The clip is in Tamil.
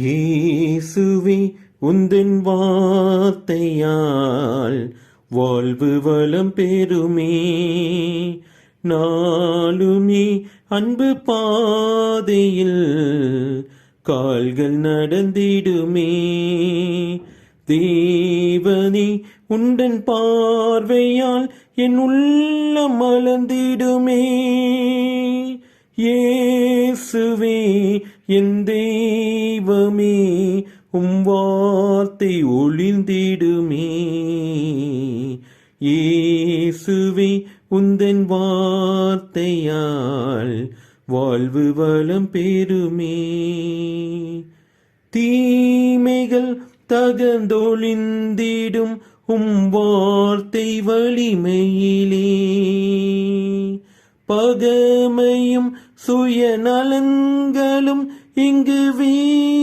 இயேசுவே உந்தன் வார்த்தையால் வாழ்வு வளம் பெறுமே. நாளுமே அன்பு பாதையில் கால்கள் நடந்திடுமே. தேவனே உந்தன் பார்வையால் என் உள்ளம் மலர்ந்திடுமே. இயேசுவே என் தெய்வமே, உம் வார்த்தை ஒளிந்திடுமே. இயேசுவே உந்தன் வார்த்தையால் வாழ்வு வளம் பெறுமே. தீமைகள் தகர்ந்தொழிந்திடும் உம் வார்த்தை வலிமையிலே. பகைமையும் சுயநலன்களும் இங்கு